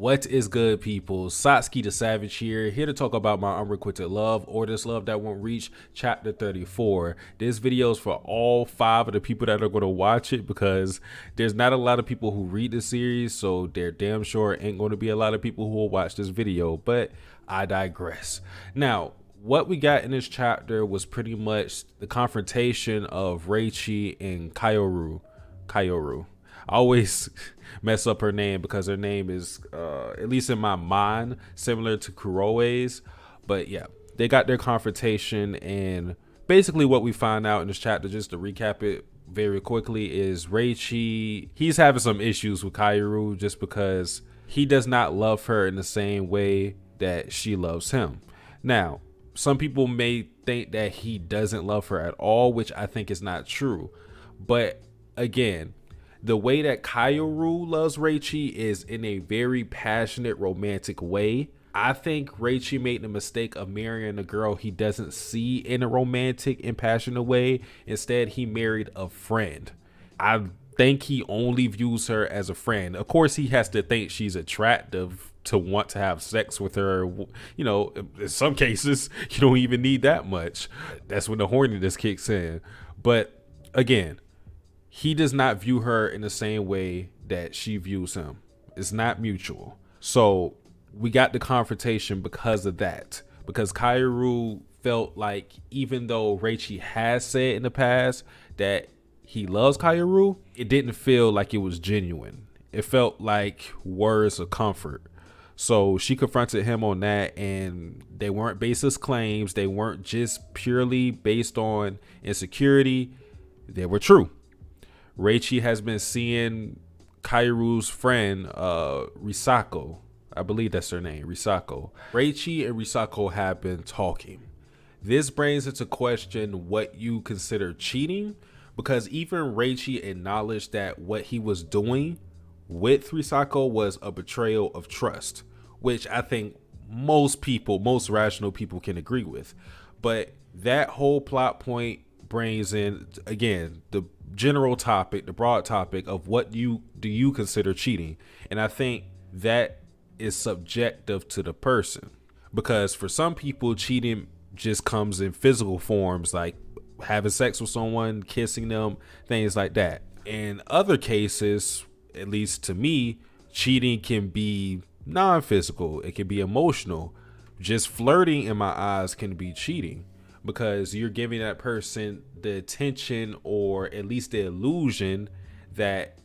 What is good, people? Satsuki the Savage here to talk about My Unrequited Love, or This Love That Won't Reach, chapter 34. This video is for all 5 of the people that are going to watch it, because there's not a lot of people who read the series, so there damn sure ain't going to be a lot of people who will watch this video, but I digress. Now, what we got in this chapter was pretty much the confrontation of Reiichi and Kaoru. I always mess up her name because her name is, at least in my mind, similar to Kuroe's. But yeah, they got their confrontation, and basically what we find out in this chapter, just to recap it very quickly, is Reiichi, he's having some issues with Kaoru just because he does not love her in the same way that she loves him. Now, some people may think that he doesn't love her at all, which I think is not true. But again, the way that Kaoru loves Reiichi is in a very passionate, romantic way. I think Reiichi made the mistake of marrying a girl he doesn't see in a romantic and passionate way. Instead, he married a friend. I think he only views her as a friend. Of course, he has to think she's attractive to want to have sex with her. You know, in some cases, you don't even need that much. That's when the horniness kicks in. But again, he does not view her in the same way that she views him. It's not mutual. So we got the confrontation because of that. Because Kaoru felt like, even though Reiichi has said in the past that he loves Kaoru, it didn't feel like it was genuine. It felt like words of comfort. So she confronted him on that, and they weren't baseless claims. They weren't just purely based on insecurity. They were true. Reiichi has been seeing Kaoru's friend, Risako. I believe that's her name, Risako. Reiichi and Risako have been talking. This brings into question what you consider cheating, because even Reiichi acknowledged that what he was doing with Risako was a betrayal of trust, which I think most rational people can agree with. But that whole plot point brings in, again, the general topic, the broad topic of what do you consider cheating. And I think that is subjective to the person, because for some people, cheating just comes in physical forms, like having sex with someone, kissing them, things like that. In other cases, at least to me, cheating can be non-physical. It can be emotional. Just flirting, in my eyes, can be cheating, because you're giving that person the attention, or at least the illusion, that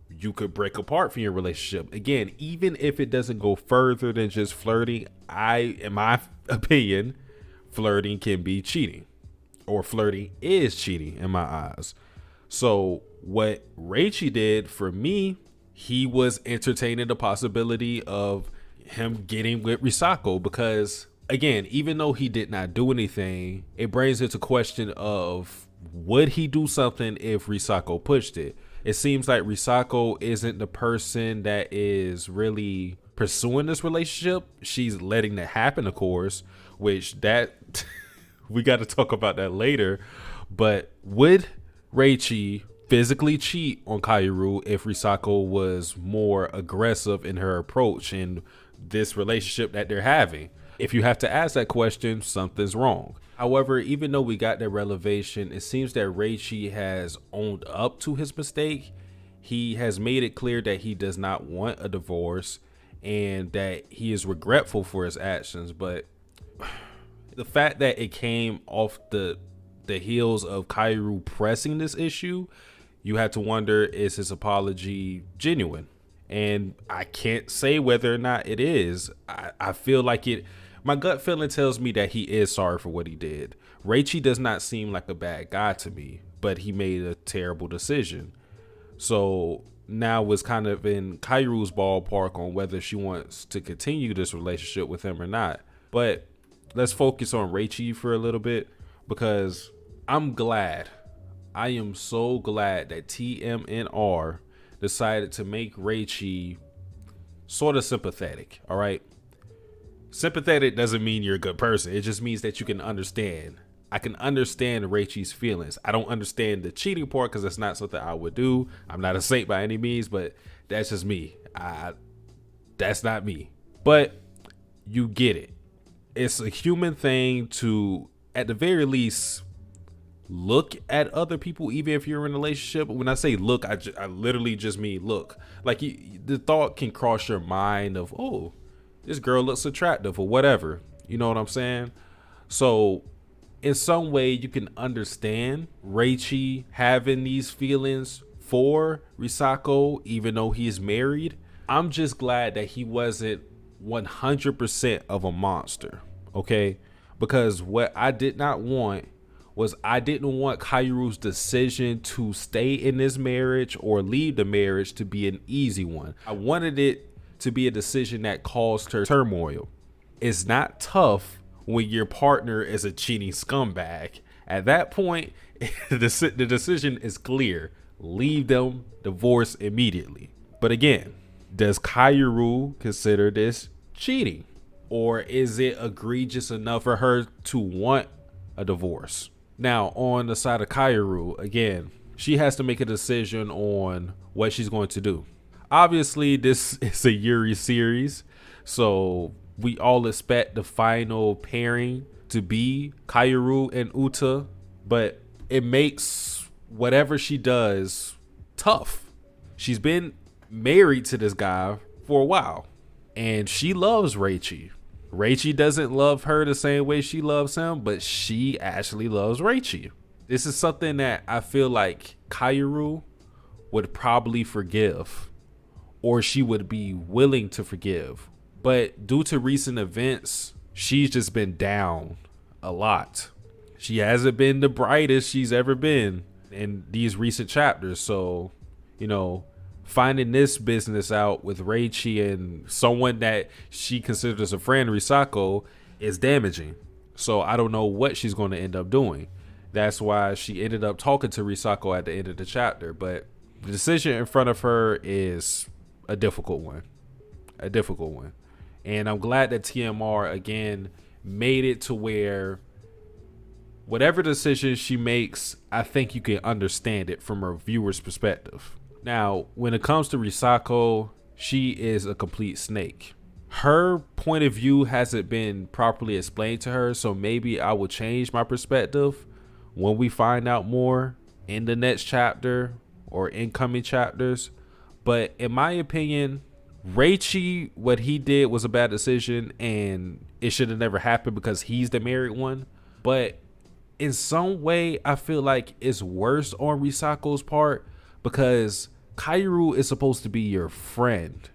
you could break apart from your relationship. Again, even if it doesn't go further than just flirting, in my opinion, flirting can be cheating, or flirting is cheating in my eyes. So what Reiichi did, for me, he was entertaining the possibility of him getting with Risako, because again, even though he did not do anything, it brings into question of, would he do something if Risako pushed it? It seems like Risako isn't the person that is really pursuing this relationship. She's letting it happen, of course, which that we got to talk about that later. But would Reiichi physically cheat on Kaoru if Risako was more aggressive in her approach in this relationship that they're having? If you have to ask that question, something's wrong. However, even though we got that revelation, it seems that Reiichi has owned up to his mistake. He has made it clear that he does not want a divorce, and that he is regretful for his actions. But the fact that it came off the heels of Kaoru pressing this issue, you have to wonder, is his apology genuine? And I can't say whether or not it is. I feel like it. My gut feeling tells me that he is sorry for what he did. Reiichi does not seem like a bad guy to me, but he made a terrible decision. So now it's kind of in Kaoru's ballpark on whether she wants to continue this relationship with him or not. But let's focus on Reiichi for a little bit, because I'm glad. I am so glad that TMNR decided to make Reiichi sort of sympathetic. All right. Sympathetic doesn't mean you're a good person. It just means that you can understand. I can understand Reiichi's feelings. I don't understand the cheating part, because that's not something I would do. I'm not a saint by any means, but that's just me. That's not me. But you get it. It's a human thing to, at the very least, look at other people, even if you're in a relationship. When I say look, I literally just mean look. Like the thought can cross your mind of, oh, this girl looks attractive or whatever. You know what I'm saying? So in some way you can understand Reiichi having these feelings for Risako, even though he's married. I'm just glad that he wasn't 100% of a monster, okay? Because what I did not want was, I didn't want Kaoru's decision to stay in this marriage or leave the marriage to be an easy one. I wanted it to be a decision that caused her turmoil. It's not tough when your partner is a cheating scumbag. At that point, the decision is clear. Leave them, divorce immediately. But again, does Kaoru consider this cheating? Or is it egregious enough for her to want a divorce? Now, on the side of Kaoru, again, she has to make a decision on what she's going to do. Obviously, this is a Yuri series, so we all expect the final pairing to be Kaoru and Uta, but it makes whatever she does tough. She's been married to this guy for a while, and she loves Reiichi. Reiichi doesn't love her the same way she loves him, but she actually loves Reiichi. This is something that I feel like Kaoru would probably forgive, or she would be willing to forgive. But due to recent events, she's just been down a lot. She hasn't been the brightest she's ever been in these recent chapters. So, you know, finding this business out with Reiichi and someone that she considers a friend, Risako, is damaging. So I don't know what she's going to end up doing. That's why she ended up talking to Risako at the end of the chapter. But the decision in front of her is a difficult one. A difficult one. And I'm glad that TMR, again, made it to where whatever decision she makes, I think you can understand it from a viewer's perspective. Now, when it comes to Risako, she is a complete snake. Her point of view hasn't been properly explained to her, so maybe I will change my perspective when we find out more in the next chapter or incoming chapters. But in my opinion, Reiichi, what he did was a bad decision, and it should have never happened because he's the married one. But in some way, I feel like it's worse on Risako's part because Kaoru is supposed to be your friend.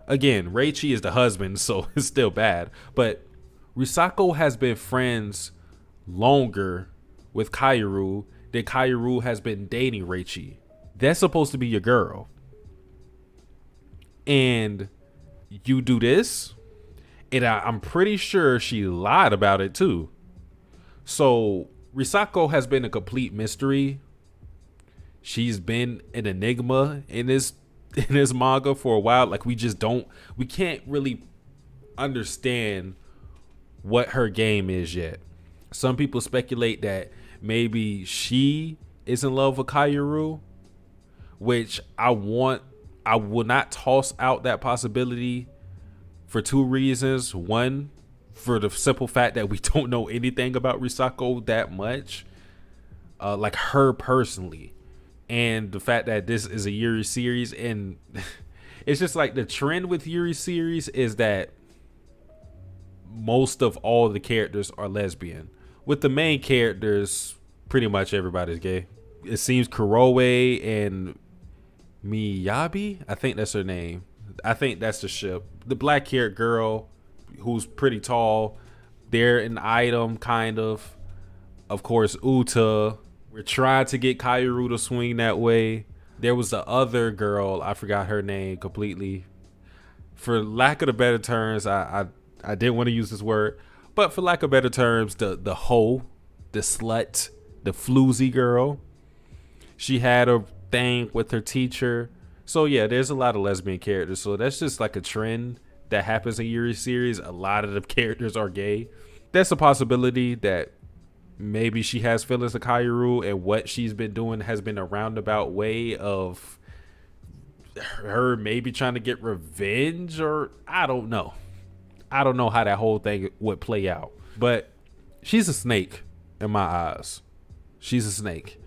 Again, Reiichi is the husband, so it's still bad. But Risako has been friends longer with Kaoru than Kaoru has been dating Reiichi. That's supposed to be your girl. And you do this, and I'm pretty sure she lied about it too. So Risako has been a complete mystery. She's been an enigma in this manga for a while. Like we can't really understand what her game is yet. Some people speculate that maybe she is in love with Kaoru, which I will not toss out that possibility for two reasons. One, for the simple fact that we don't know anything about Risako that much, like her personally, and the fact that this is a Yuri series, and it's just like the trend with Yuri series is that most of all the characters are lesbian. With the main characters, pretty much everybody's gay. It seems Kuroe and Miyabi, I think that's her name. I think that's the ship. The black haired girl who's pretty tall, they're an item, kind of. Of course, Uta. We're trying to get Kaoru to swing that way. There was the other girl, I forgot her name completely. For lack of the better terms, I didn't want to use this word, but for lack of better terms, the hoe, the slut, the floozy girl. She had a thing with her teacher. So yeah, there's a lot of lesbian characters. So that's just like a trend that happens in Yuri series. A lot of the characters are gay. That's a possibility that maybe she has feelings to Kaoru, and what she's been doing has been a roundabout way of her maybe trying to get revenge, or I don't know. I don't know how that whole thing would play out. But she's a snake in my eyes. She's a snake.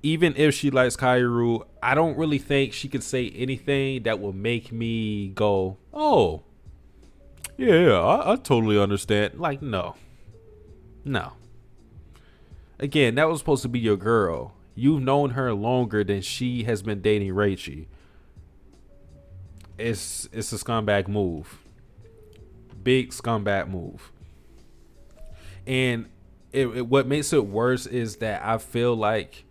Even if she likes Kaoru, I don't really think she could say anything that will make me go, oh, yeah, I totally understand. Like, no. Again, that was supposed to be your girl. You've known her longer than she has been dating Reiichi. It's a scumbag move. Big scumbag move. And what makes it worse is that I feel like,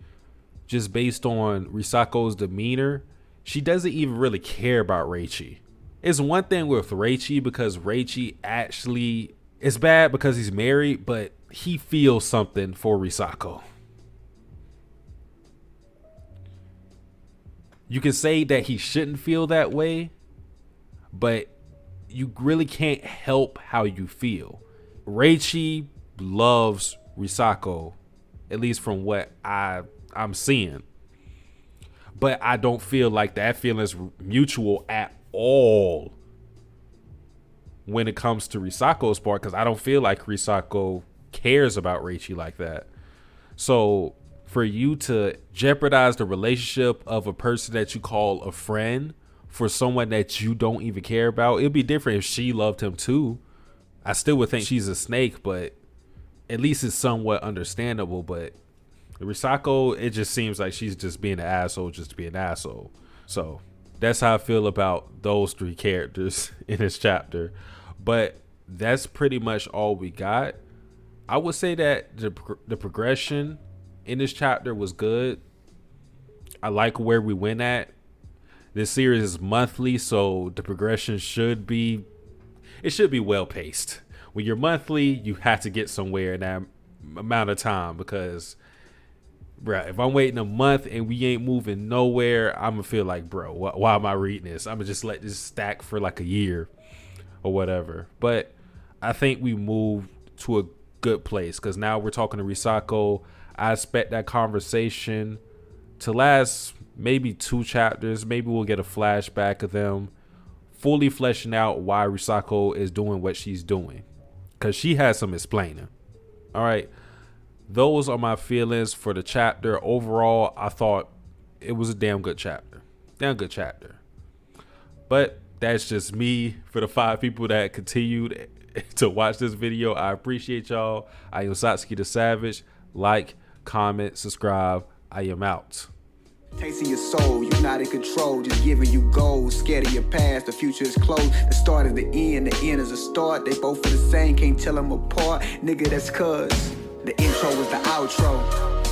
just based on Risako's demeanor, she doesn't even really care about Reiichi. It's one thing with Reiichi, because Reiichi actually, it's bad because he's married, but he feels something for Risako. You can say that he shouldn't feel that way, but you really can't help how you feel. Reiichi loves Risako, at least from what I'm seeing. But I don't feel like that feeling is mutual at all when it comes to Risako's part, because I don't feel like Risako cares about Reiichi like that. So for you to jeopardize the relationship of a person that you call a friend for someone that you don't even care about, it'd be different if she loved him too. I still would think she's a snake, but at least it's somewhat understandable. But Risako, it just seems like she's just being an asshole just to be an asshole. So that's how I feel about those three characters in this chapter. But that's pretty much all we got. I would say that the progression in this chapter was good. I like where we went at. This series is monthly, so the progression should be well paced. When you're monthly, you have to get somewhere in that amount of time, because bruh, if I'm waiting a month and we ain't moving nowhere, I'm gonna feel like, bro, why am I reading this? I'm gonna just let this stack for like a year or whatever. But I think we moved to a good place, because now we're talking to Risako. I expect that conversation to last maybe 2 chapters. Maybe we'll get a flashback of them fully fleshing out why Risako is doing what she's doing, because she has some explaining. All right, those are my feelings for the chapter. Overall, I thought it was a damn good chapter. But that's just me. For the 5 people that continued to watch this video, I appreciate y'all. I am Satsuki the Savage. Like, comment, subscribe. I am out. Tasting your soul, you're not in control, just giving you goals. Scared of your past, the future is closed. The start is the end is a start. They both are the same, can't tell them apart. Nigga, that's cuz the intro was the outro.